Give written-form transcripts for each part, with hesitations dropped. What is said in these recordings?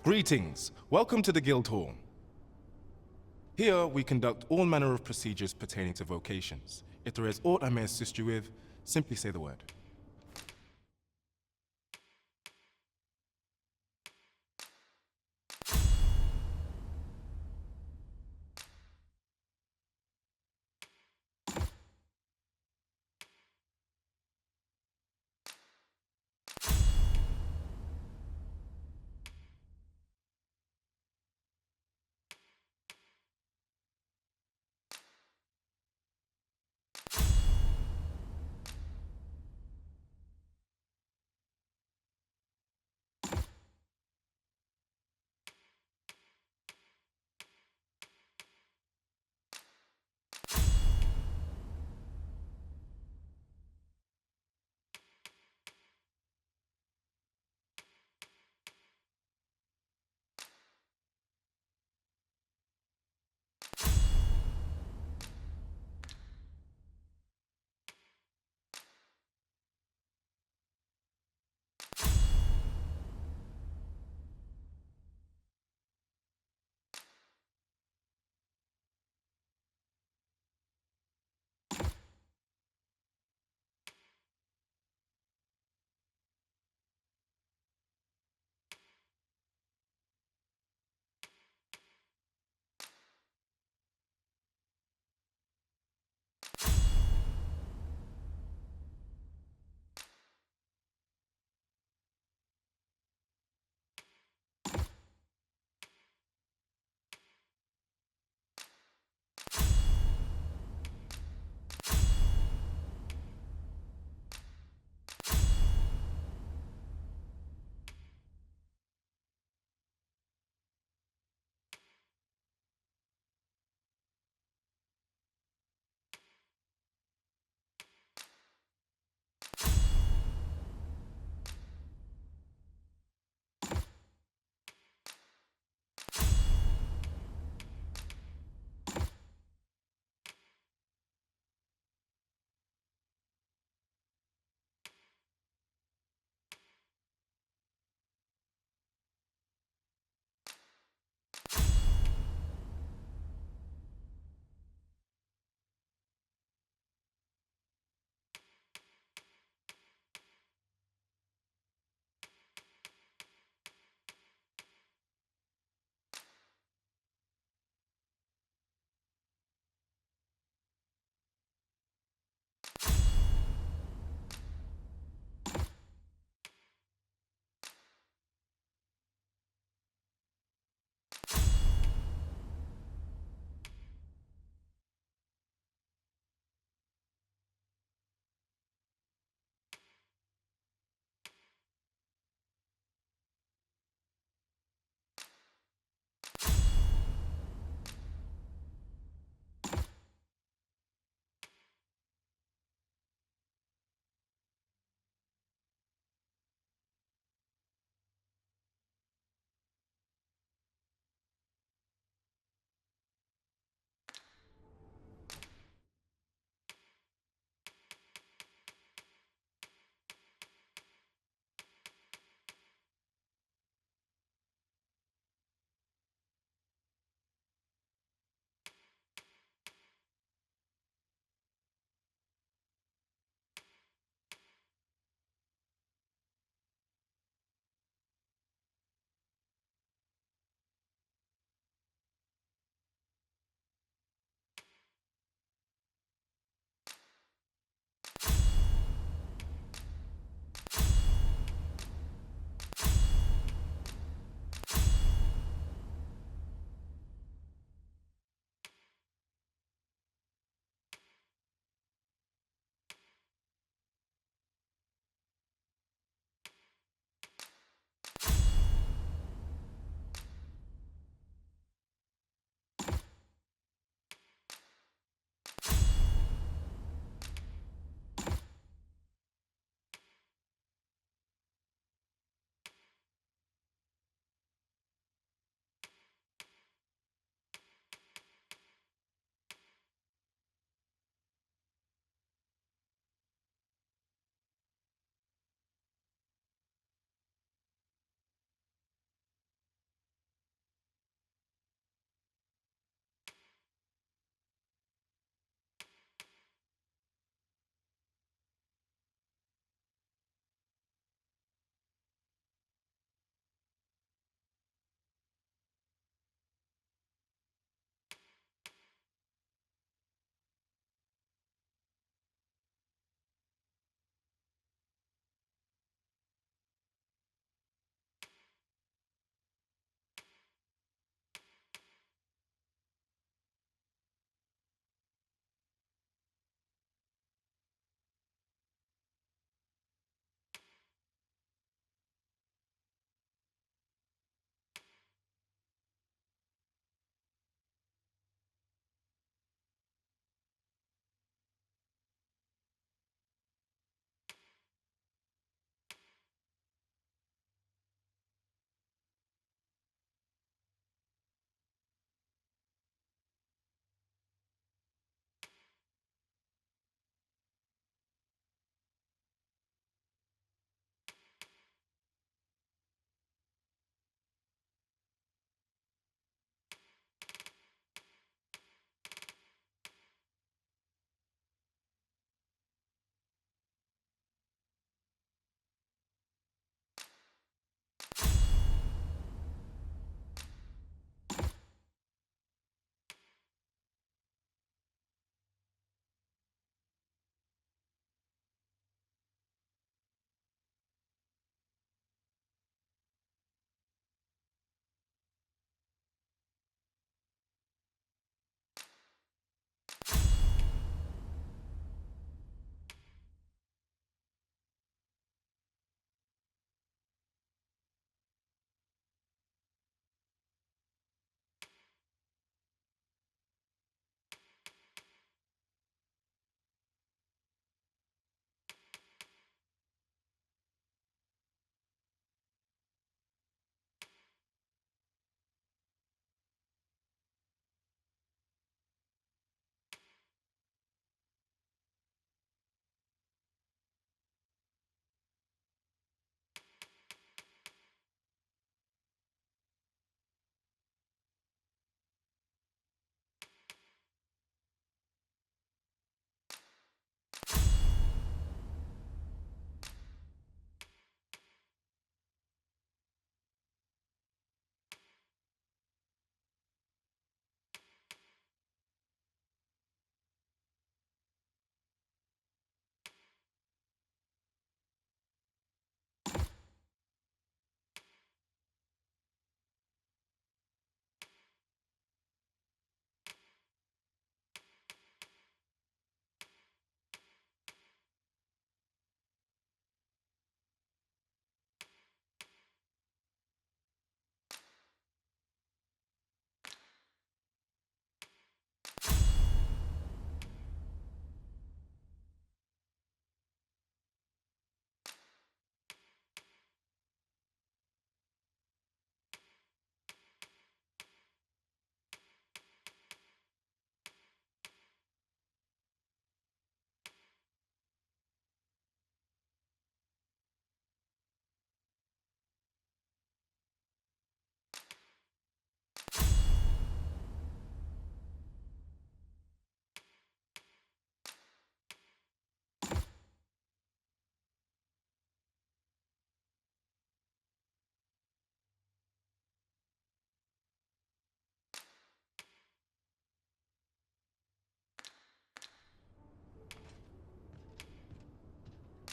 Greetings. Welcome to the Guild Hall. Here we conduct all manner of procedures pertaining to vocations. If there is aught I may assist you with, simply say the word.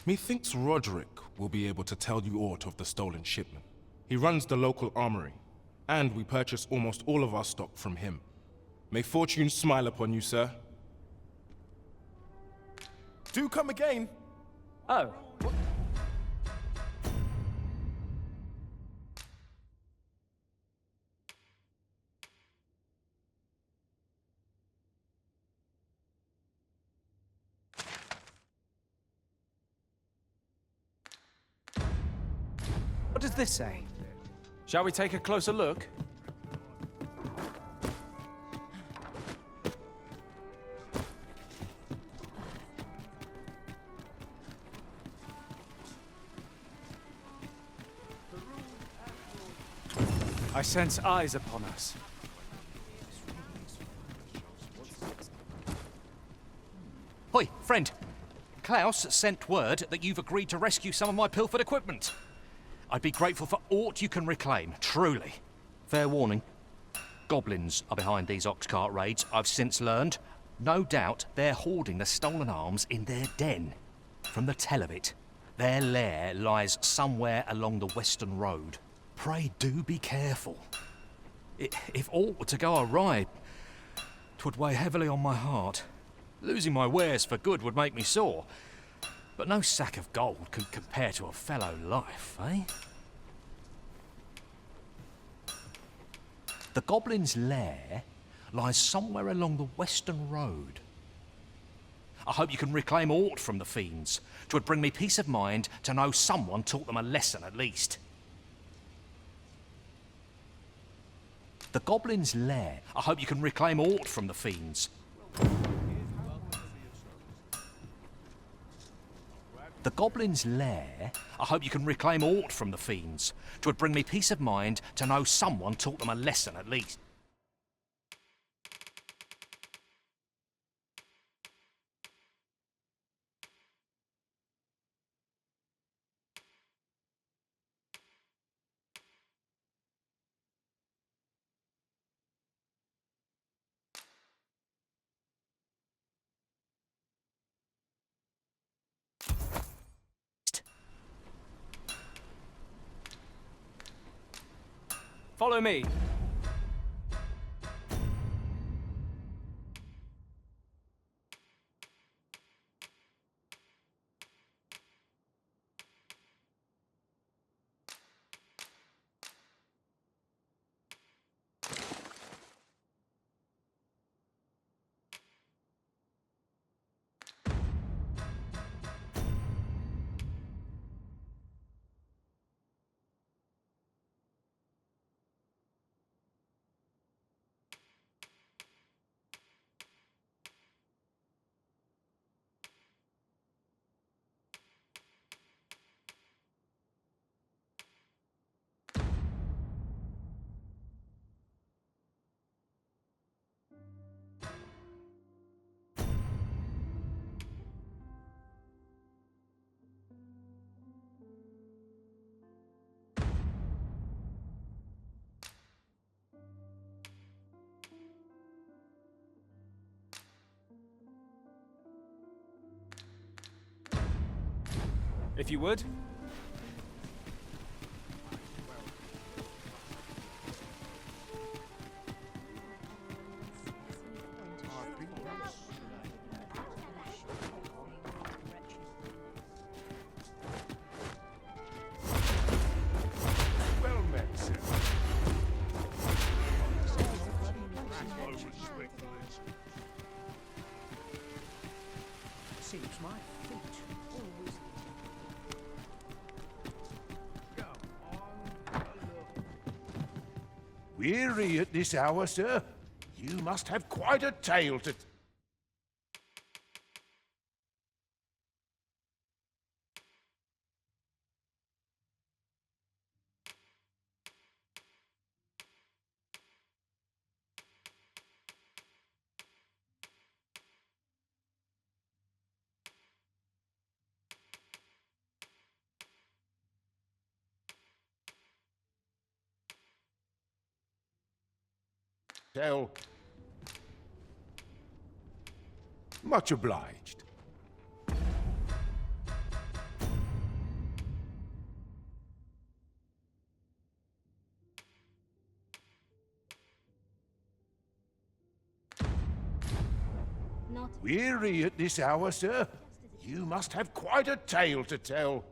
Methinks Roderick will be able to tell you aught of the stolen shipment. He runs the local armory, and we purchase almost all of our stock from him. May fortune smile upon you, sir. Do come again. Oh. What does this say? Shall we take a closer look? I sense eyes upon us. Hoi, friend. Klaus sent word that you've agreed to rescue some of my pilfered equipment. I'd be grateful for aught you can reclaim, truly. Fair warning. Goblins are behind these Oxcart raids, I've since learned. No doubt they're hoarding the stolen arms in their den. From the tell of it, their lair lies somewhere along the Western Road. Pray do be careful. If aught were to go awry, 'twould weigh heavily on my heart. Losing my wares for good would make me sore. But no sack of gold can compare to a fellow life, eh? The Goblin's lair lies somewhere along the Western Road. I hope you can reclaim aught from the fiends. 'Twould bring me peace of mind to know someone taught them a lesson at least. The Goblin's lair. I hope you can reclaim aught from the fiends. The Goblin's lair. I hope you can reclaim aught from the fiends. 'Twould bring me peace of mind to know someone taught them a lesson at least. Follow me. If you would. Well met, sir. Seems my feet always. Weary at this hour, sir? You must have quite a tale to... tell. Much obliged. Weary at this hour, sir? You must have quite a tale to tell.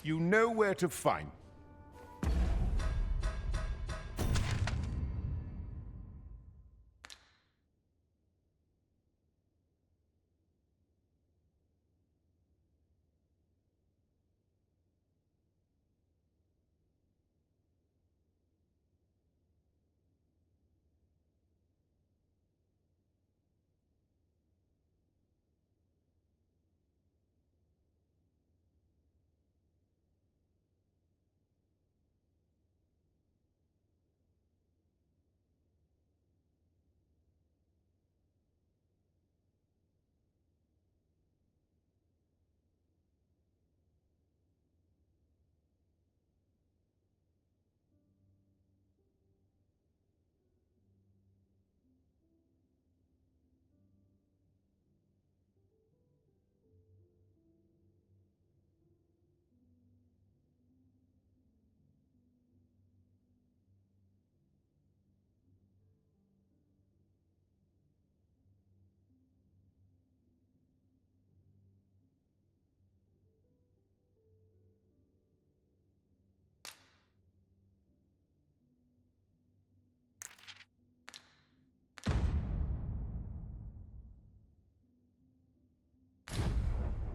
You know where to find me.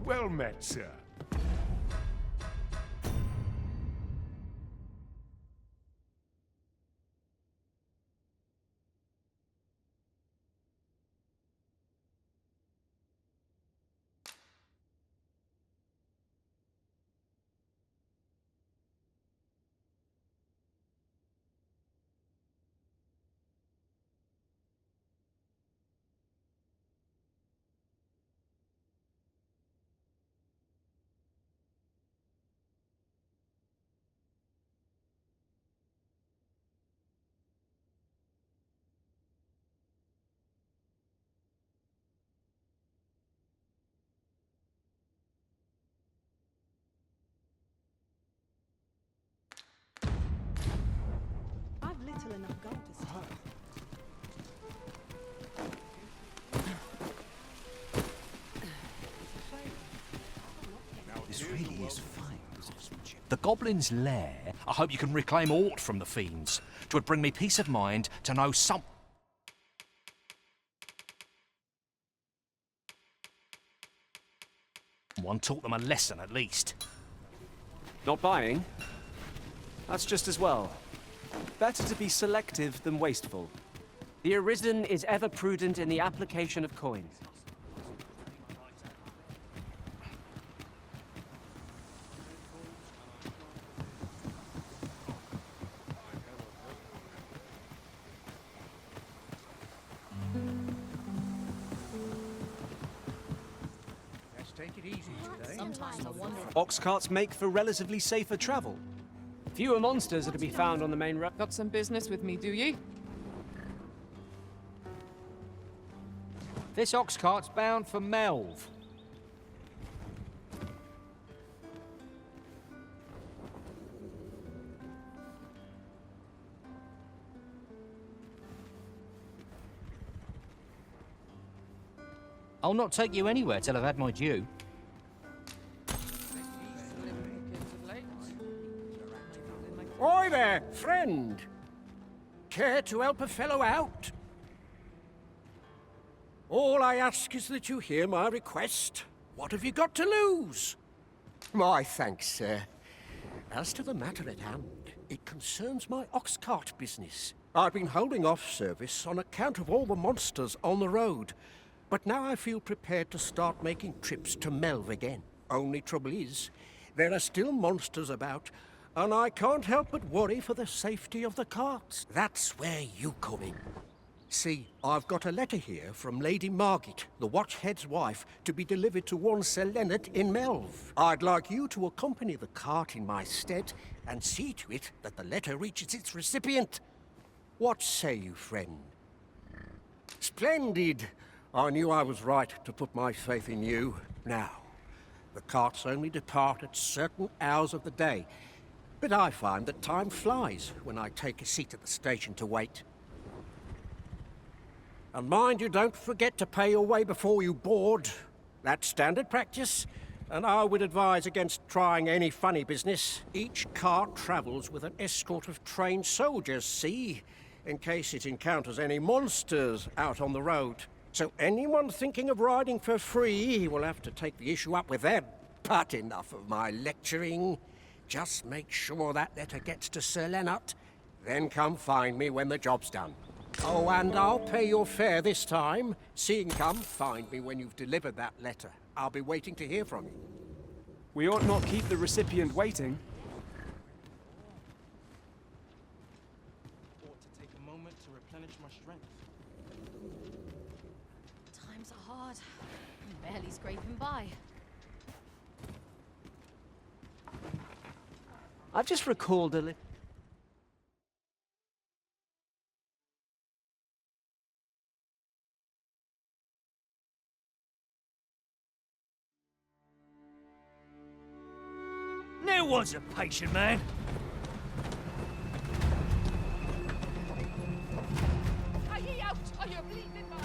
Well met, sir. I've little enough gold to start. This really is fine. The Goblin's Lair. I hope you can reclaim aught from the fiends. 'Twould bring me peace of mind to know some... One taught them a lesson, at least. Not buying? That's just as well. Better to be selective than wasteful. The Arisen is ever prudent in the application of coins. Let's take it easy today. Sometimes I wonder. Oxcarts make for relatively safer travel. Fewer monsters are to be found on the main road. Got some business with me, do ye? This Oxcart's bound for Melve. I'll not take you anywhere till I've had my due. Oi there, friend. Care to help a fellow out? All I ask is that you hear my request. What have you got to lose? My thanks, sir. As to the matter at hand, it concerns my Oxcart business. I've been holding off service on account of all the monsters on the road, but now I feel prepared to start making trips to Melve again. Only trouble is, there are still monsters about, and I can't help but worry for the safety of the carts. That's where you come in. See, I've got a letter here from Lady Margit, the Watchhead's wife, to be delivered to one Sir Leonard in Melve. I'd like you to accompany the cart in my stead and see to it that the letter reaches its recipient. What say you, friend? Splendid! I knew I was right to put my faith in you. Now, the carts only depart at certain hours of the day, but I find that time flies when I take a seat at the station to wait. And mind you don't forget to pay your way before you board. That's standard practice, and I would advise against trying any funny business. Each cart travels with an escort of trained soldiers, see, in case it encounters any monsters out on the road. So anyone thinking of riding for free will have to take the issue up with them. But enough of my lecturing. Just make sure that letter gets to Sir Leonard, then come find me when the job's done. Oh, and I'll pay your fare this time. See and come find me when you've delivered that letter. I'll be waiting to hear from you. We ought not keep the recipient waiting. Ought to take a moment to replenish my strength. Times are hard. I'm barely scraping by. I've just recalled a little. There was a patient man. Are ye out? Are you bleeding, man?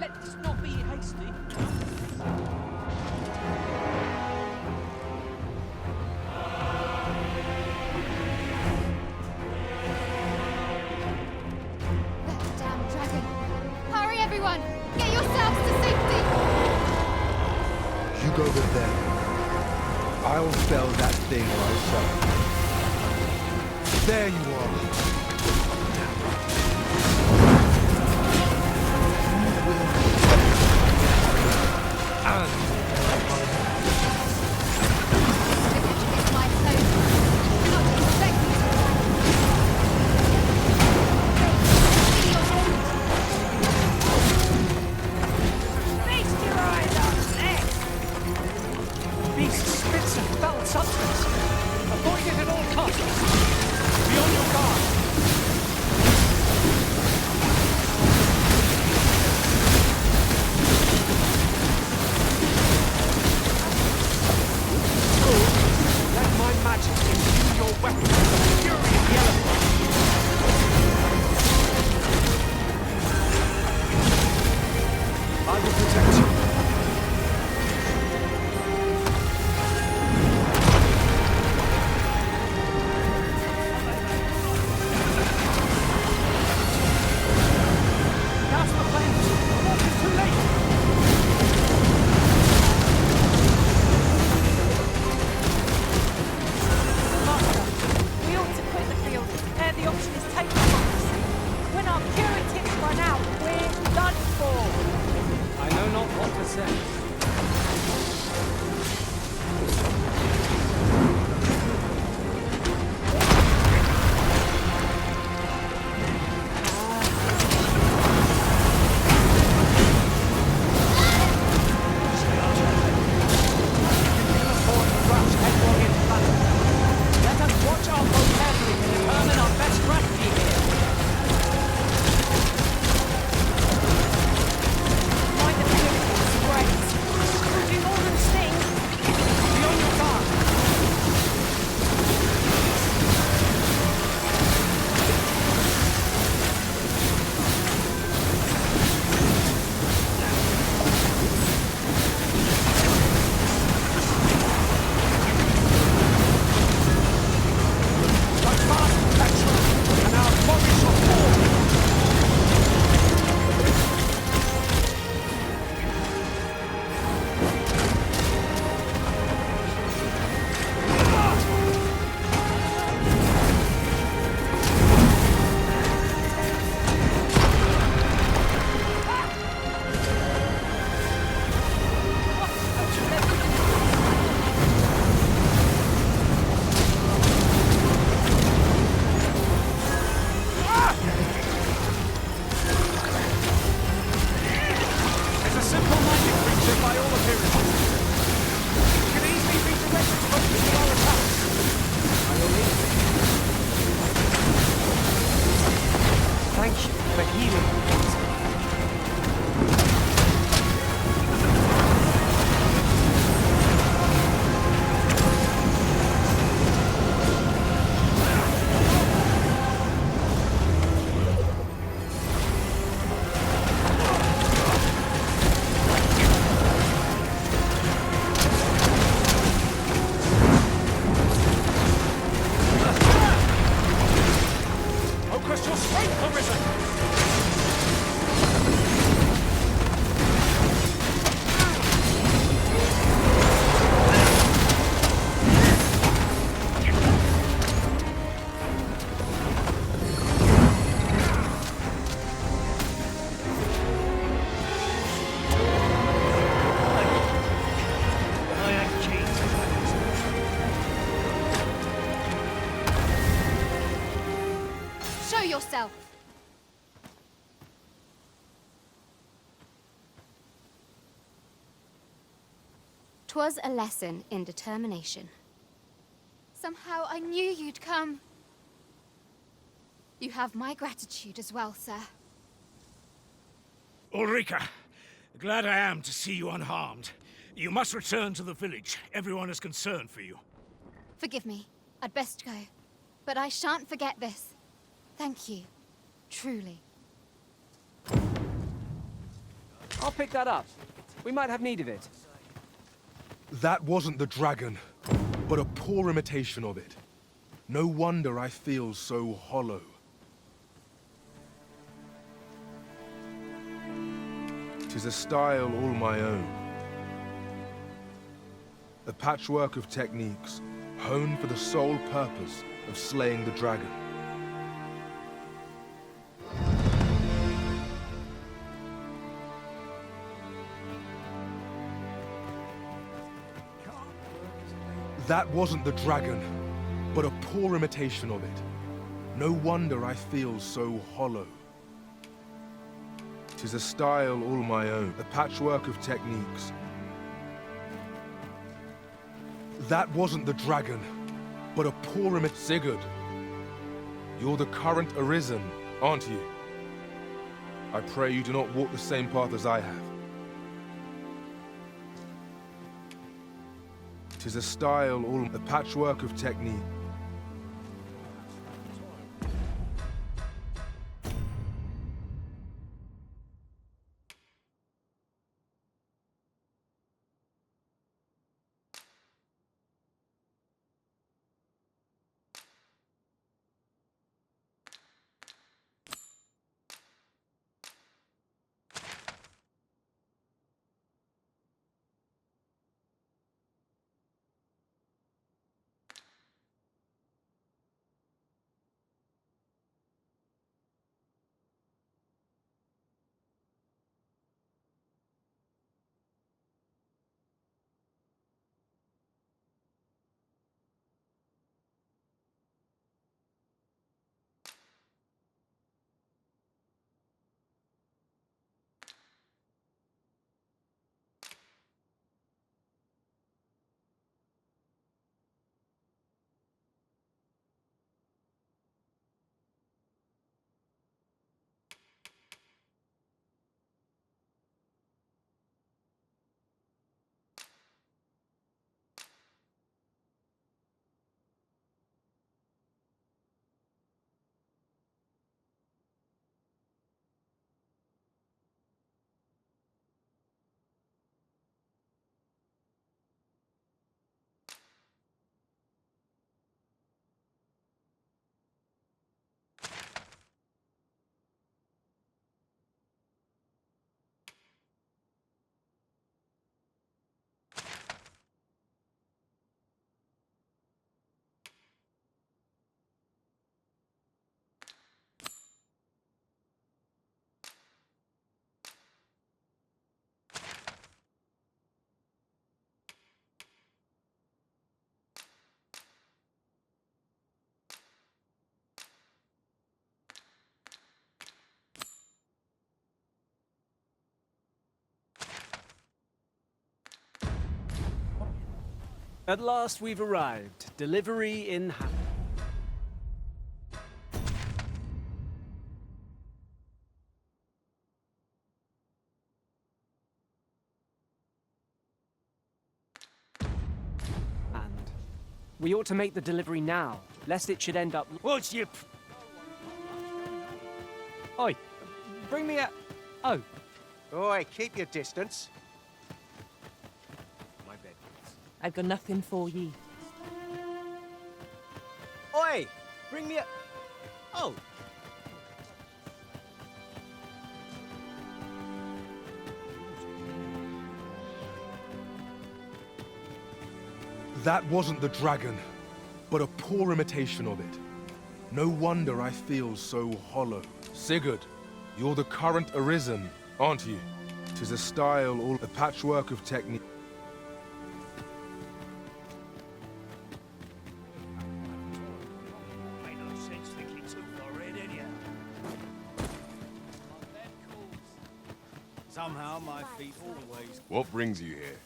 Let's not be hasty. That damn dragon. Hurry, everyone! Get yourselves to safety! You go with them. I'll fell that thing myself. There you are. It's my home. Do not expect me to attack. Ready, your hold. Feast your eyes on this! Beast spits a foul substance. Avoid it at all costs. Be on your guard. Let my magic imbue your weapon with the fury of the element. I will protect you. Cast the flames. Before it is too late. We ought to quit the field ere the option is taken from us. When our curatives run out, we're done for. I know not what to say. yourself! 'Twas a lesson in determination. Somehow I knew you'd come. You have my gratitude as well, sir. Ulrika, glad I am to see you unharmed. You must return to the village. Everyone is concerned for you. Forgive me. I'd best go. But I shan't forget this. Thank you. Truly. I'll pick that up. We might have need of it. That wasn't the dragon, but a poor imitation of it. No wonder I feel so hollow. 'Tis a style all my own. A patchwork of techniques, honed for the sole purpose of slaying the dragon. That wasn't the dragon, but a poor imitation of it. No wonder I feel so hollow. 'Tis a style all my own, a patchwork of techniques. That wasn't the dragon, but a poor Sigurd. You're the current arisen, aren't you? I pray you do not walk the same path as I have. 'Tis a style all a patchwork of technique. At last we've arrived. Delivery in hand. We ought to make the delivery now, lest it should end up... What's your... Oi, bring me a... Oh. Oi, keep your distance. My bed. I've got nothing for ye. Oi, bring me a... Oh. That wasn't the dragon, but a poor imitation of it. No wonder I feel so hollow. Sigurd, you're the current arisen, aren't you? 'Tis a style, all a patchwork of technique. Ain't no sense thinking too far ahead, anyhow. What brings you here?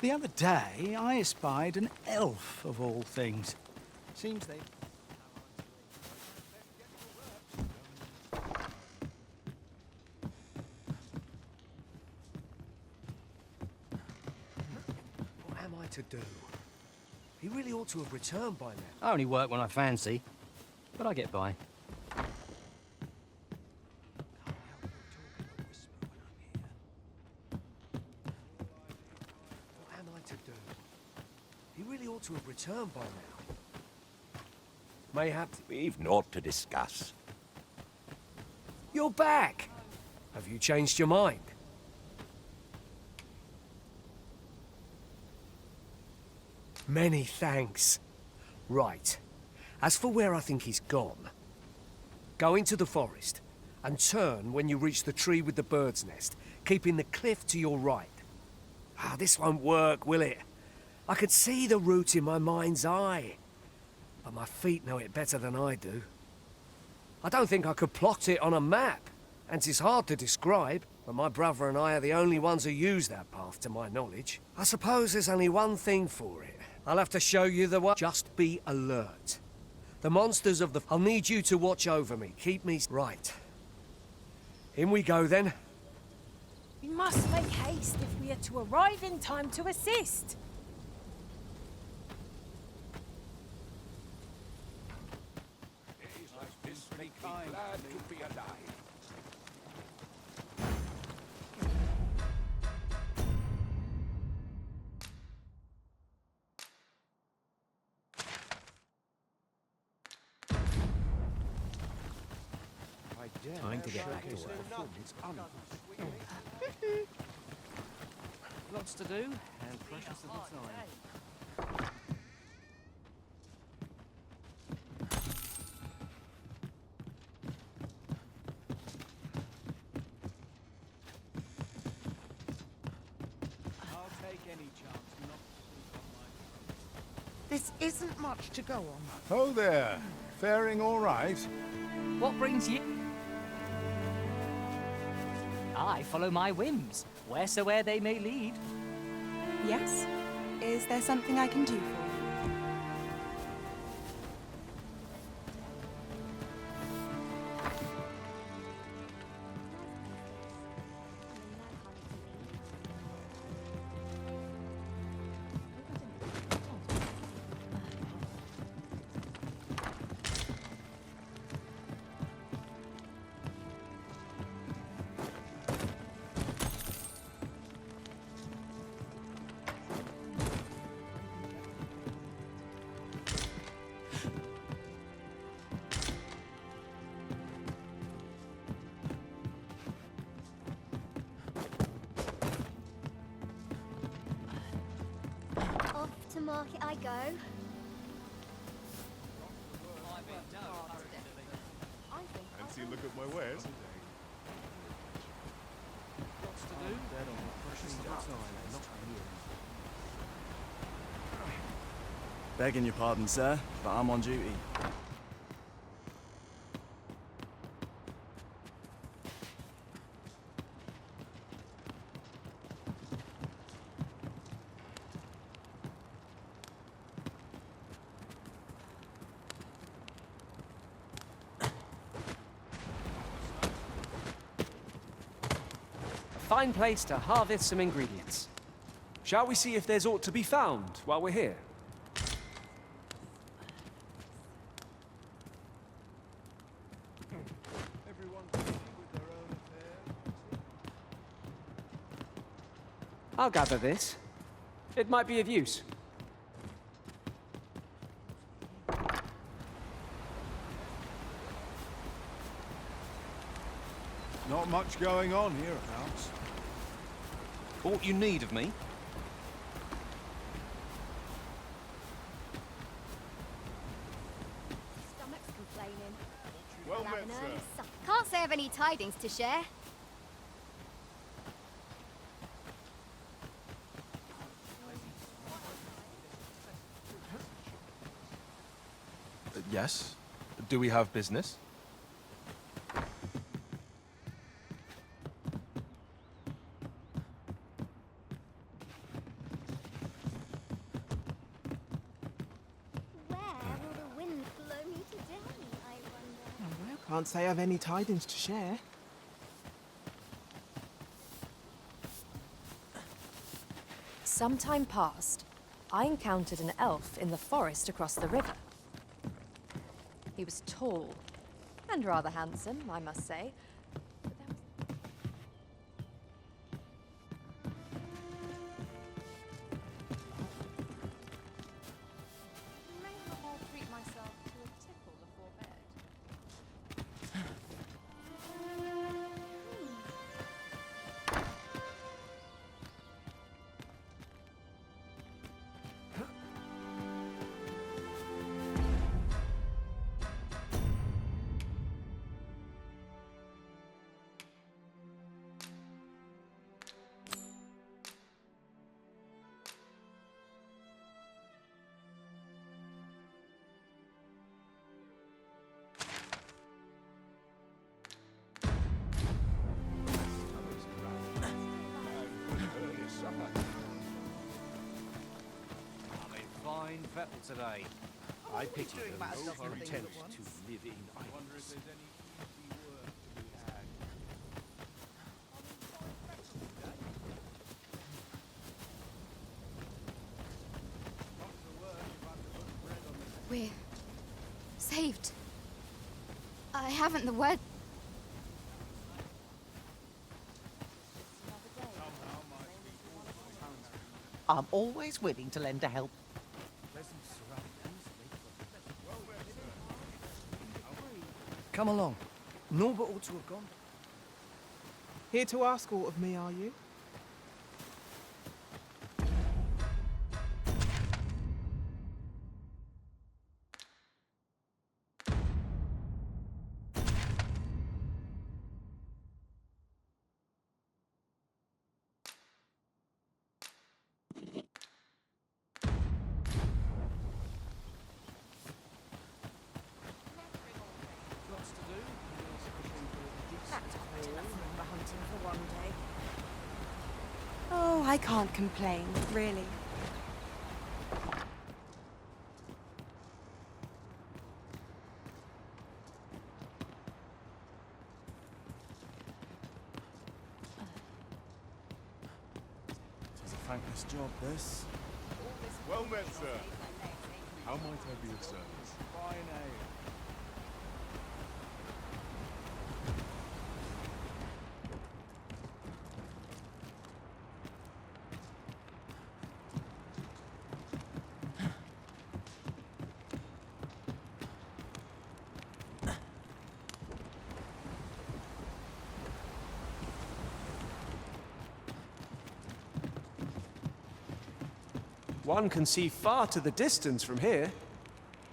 The other day, I espied an elf, of all things. Seems they... What am I to do? He really ought to have returned by now. I only work when I fancy, but I get by. What am I to do? He really ought to have returned by now. Mayhaps We've naught to discuss. you're back. Have you changed your mind? Many thanks. Right. As for where I think he's gone, go into the forest and turn when you reach the tree with the bird's nest, keeping the cliff to your right. Ah, this won't work, will it? I could see the route in my mind's eye, but my feet know it better than I do. I don't think I could plot it on a map, and it's hard to describe, but my brother and I are the only ones who use that path to my knowledge. I suppose there's only one thing for it. I'll have to show you the way. Just be alert. The monsters of the... I'll need you to watch over me. Keep me... Right. In we go, then. We must make haste if we are to arrive in time to assist. Glad to be alive. Time to get back to work. Lots to do, and precious little time. I'll take any chance not to... This isn't much to go on. Oh there. Faring all right? What brings you? I follow my whims, wheresoever they may lead. Yes? Is there something I can do for you? Off to market I go. Fancy a look at my wares? Lots to do, precious little time. Begging your pardon, sir, but I'm on duty. Fine place to harvest some ingredients. Shall we see if there's aught to be found while we're here? I'll gather this. It might be of use. Not much going on hereabouts. Aught you need of me? Stomach's complaining. Well I'll have met, an sir. early supper. Can't say I've any tidings to share. Yes. Do we have business? Where will the wind blow me today, I wonder? Well, can't say I've any tidings to share. Some time past, I encountered an elf in the forest across the river. He was tall, and rather handsome, I must say. But there was... May I treat myself to a tipple before bed? Fine fettle today. I pity them who are content to live in idleness. We're saved. I haven't the word. I'm always willing to lend a help. Come along. Norbert ought to have gone. Here to ask aught of me, are you? Oh, I can't complain, really. It's a thankless job, this. Well met, sir. How might I be of service? Fine ale. One can see far to the distance from here.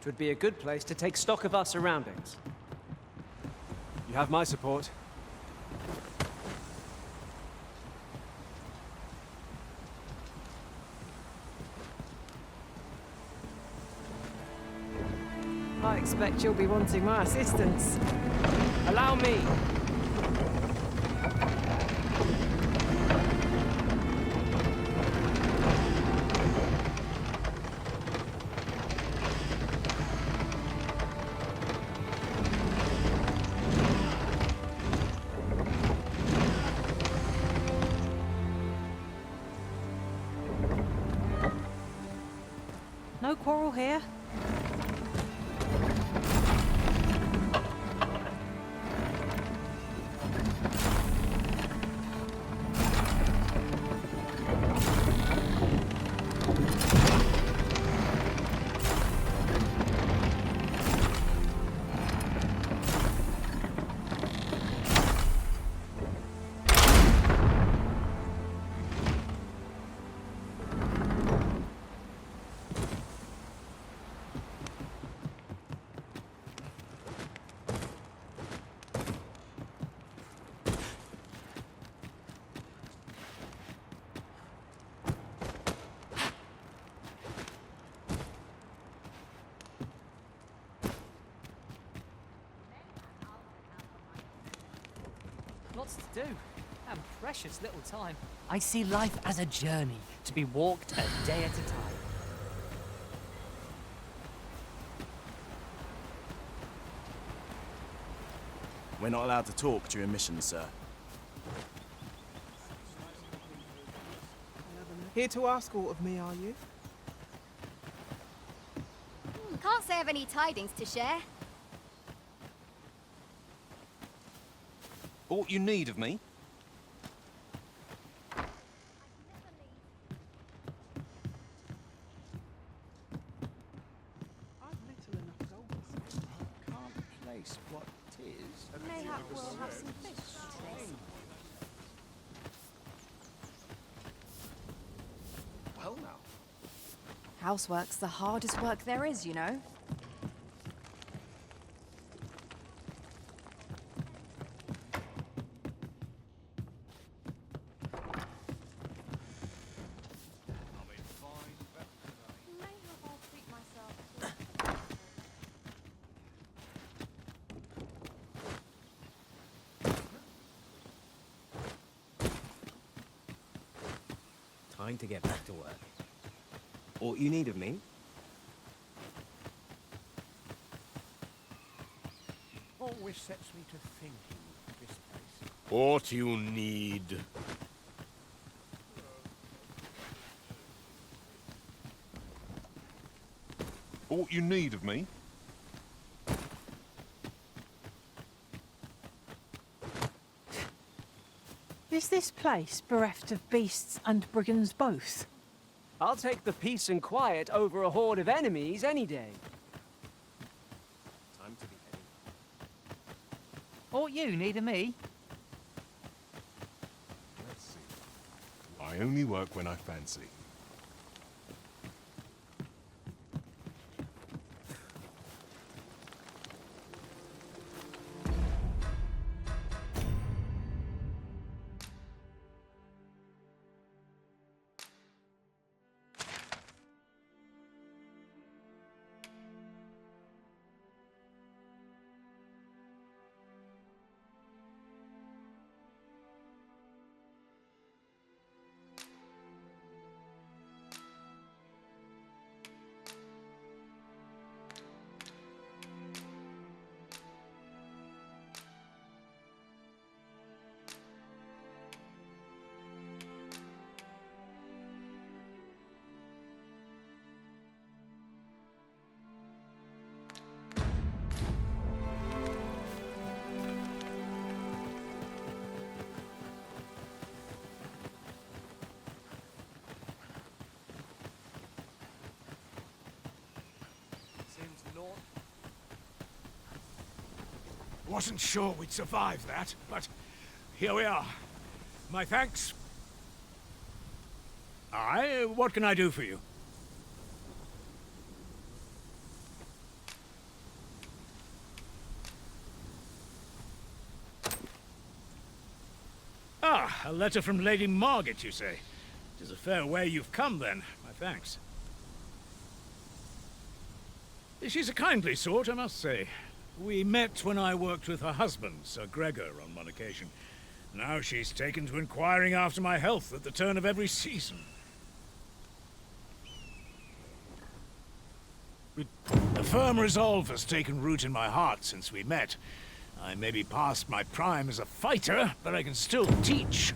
Twould be a good place to take stock of our surroundings. You have my support. I expect you'll be wanting my assistance. Allow me. No quarrel here. lots to do, and precious little time. I see life as a journey to be walked a day at a time. We're not allowed to talk during missions, sir. Here to ask aught of me, are you? Can't say I've any tidings to share. Aught you need of me? Can't place what it is. Mayhap we'll have some fish today. Well now. Housework's the hardest work there is, you know. Time to get back to work. Aught you need of me? Always sets me to thinking, this place. What you need. Aught you need of me? Is this place bereft of beasts and brigands both? I'll take the peace and quiet over a horde of enemies any day. Time to be heading. Aught you need of me? Let's see. I only work when I fancy. Wasn't sure we'd survive that, but here we are. My thanks. Aye, what can I do for you? Ah, a letter from Lady Margaret, you say? 'Tis a fair way you've come, then. My thanks. She's a kindly sort, I must say. We met when I worked with her husband, Sir Gregor, on one occasion. Now she's taken to inquiring after my health at the turn of every season. A firm resolve has taken root in my heart since we met. I may be past my prime as a fighter, but I can still teach.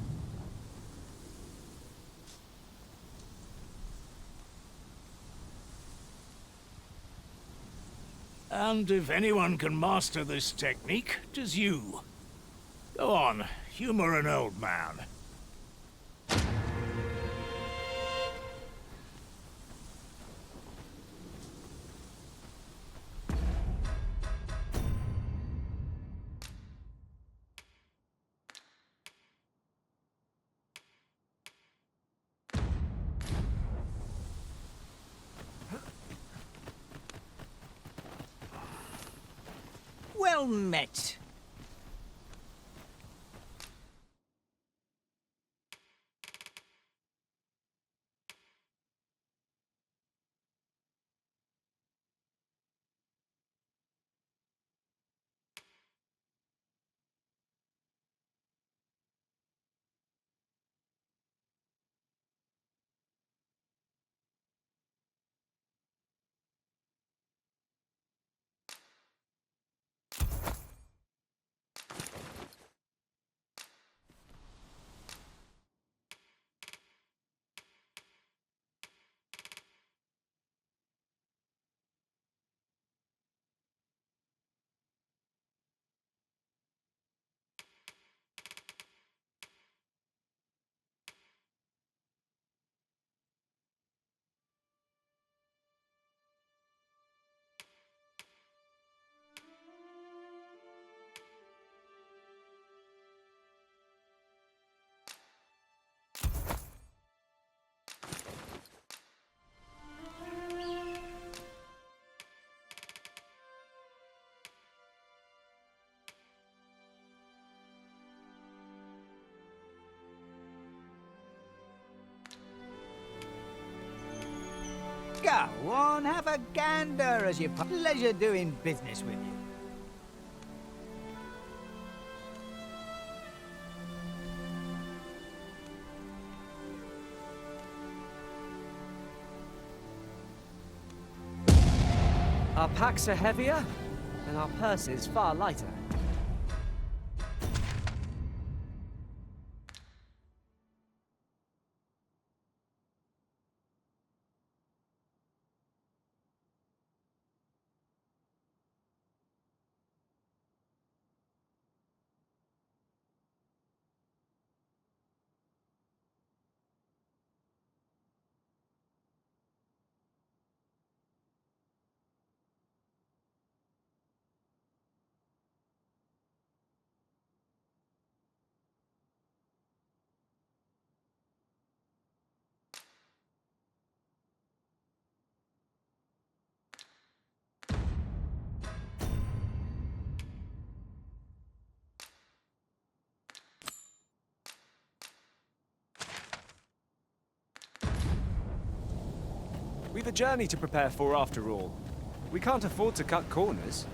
And if anyone can master this technique, 'tis you. Go on, humor an old man. Well met. Go on, have a gander as you pleasure doing business with you. Our packs are heavier, and our purses far lighter. We've a journey to prepare for after all. We can't afford to cut corners.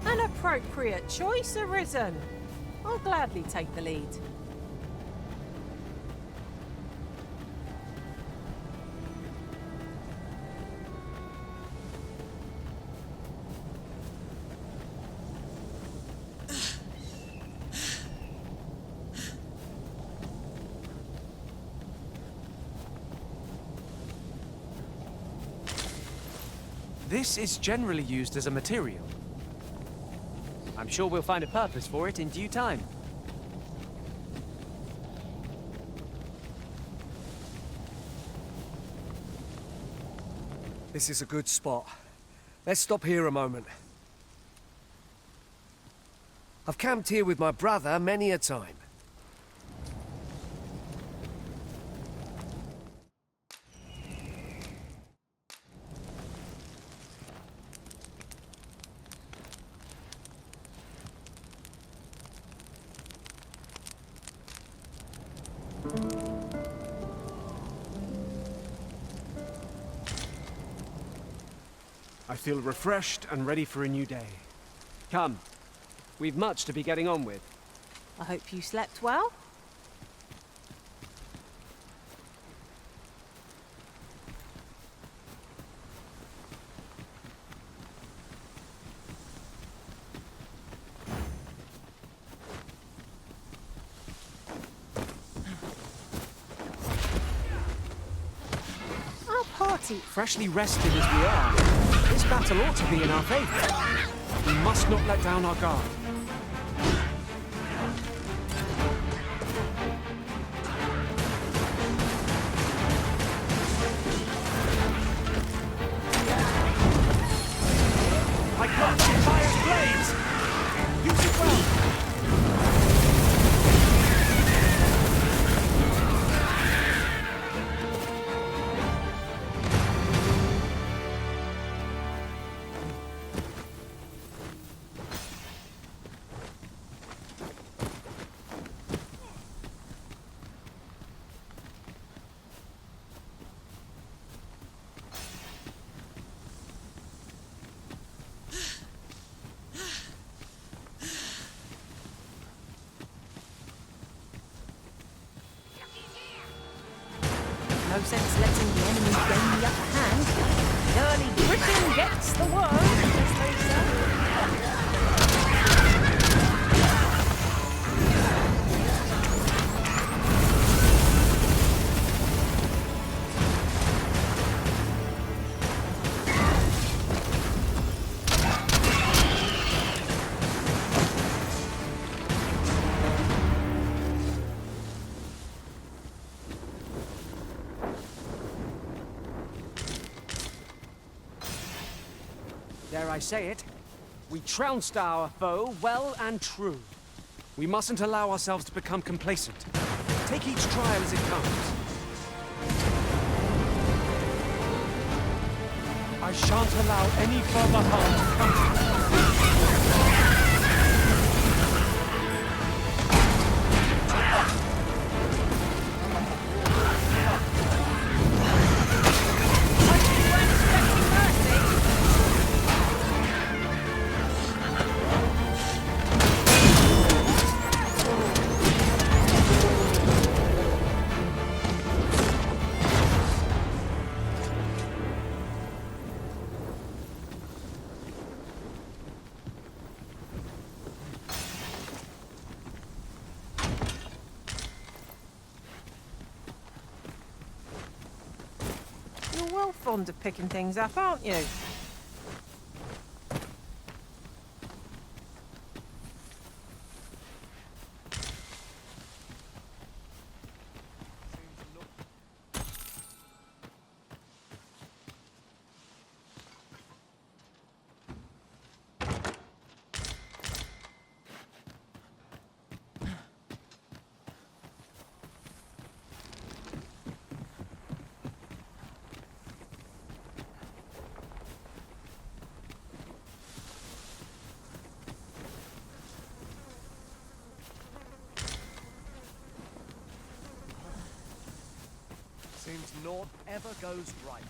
An appropriate choice arisen. I'll gladly take the lead. This is generally used as a material. I'm sure we'll find a purpose for it in due time. This is a good spot. Let's stop here a moment. I've camped here with my brother many a time. I feel refreshed and ready for a new day. Come, we've much to be getting on with. I hope you slept well. Our party, Freshly rested as we are, this battle ought to be in our favor. We must not let down our guard. I got the fire's blades! Use it well! no sense letting the enemy gain the upper hand. Early Britain gets the world, as they say. Dare I say it? We trounced our foe well and true. We mustn't allow ourselves to become complacent. Take each trial as it comes. I shan't allow any further harm to come to you. You're well fond of picking things up, aren't you? Seems naught ever goes right.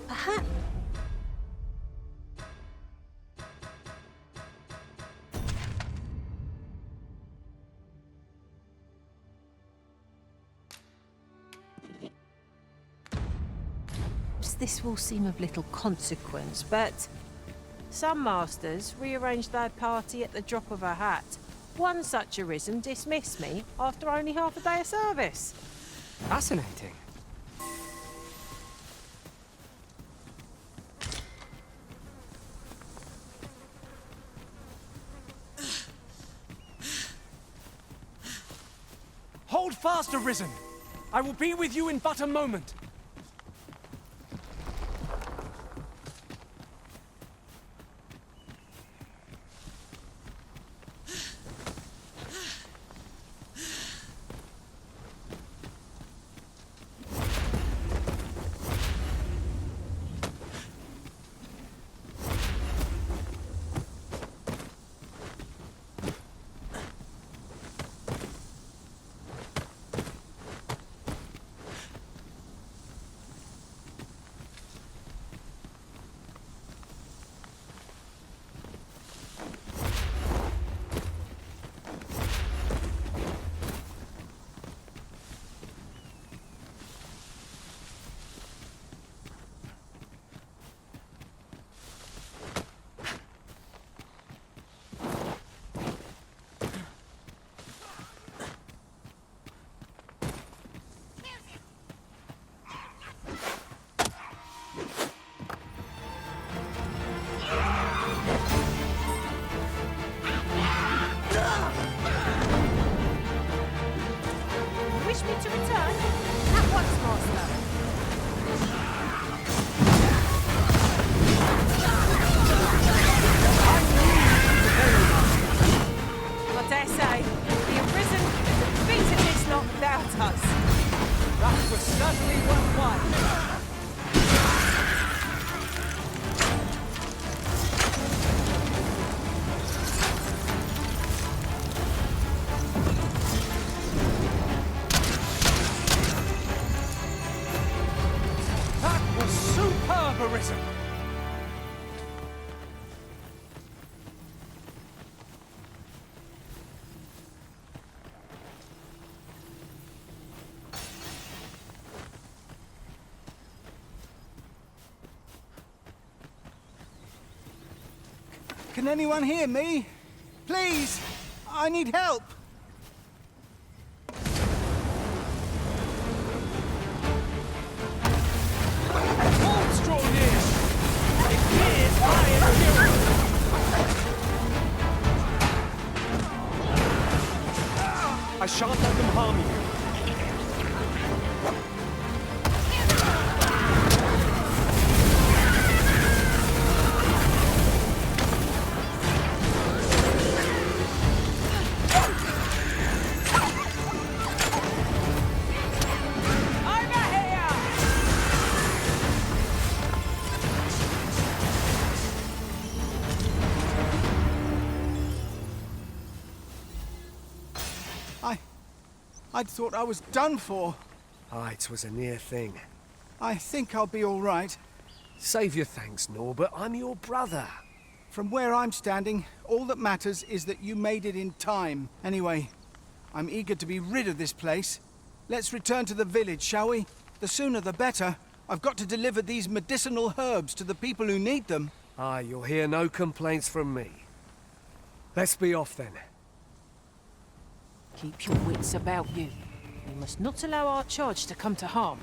Perhaps. This will seem of little consequence, but some masters rearrange their party at the drop of a hat. One such arisen dismissed me after only half a day of service. Fascinating. Hold fast, Arisen! I will be with you in but a moment. Can anyone hear me? Please! I need help! Wolves draw near! It appears I am killed! I shan't let them harm you. I'd thought I was done for. Aye, it was a near thing. I think I'll be all right. Save your thanks, Norbert. I'm your brother. From where I'm standing, all that matters is that you made it in time. Anyway, I'm eager to be rid of this place. Let's return to the village, shall we? The sooner the better. I've got to deliver these medicinal herbs to the people who need them. Aye, you'll hear no complaints from me. Let's be off then. Keep your wits about you. We must not allow our charge to come to harm.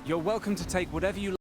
You're welcome to take whatever you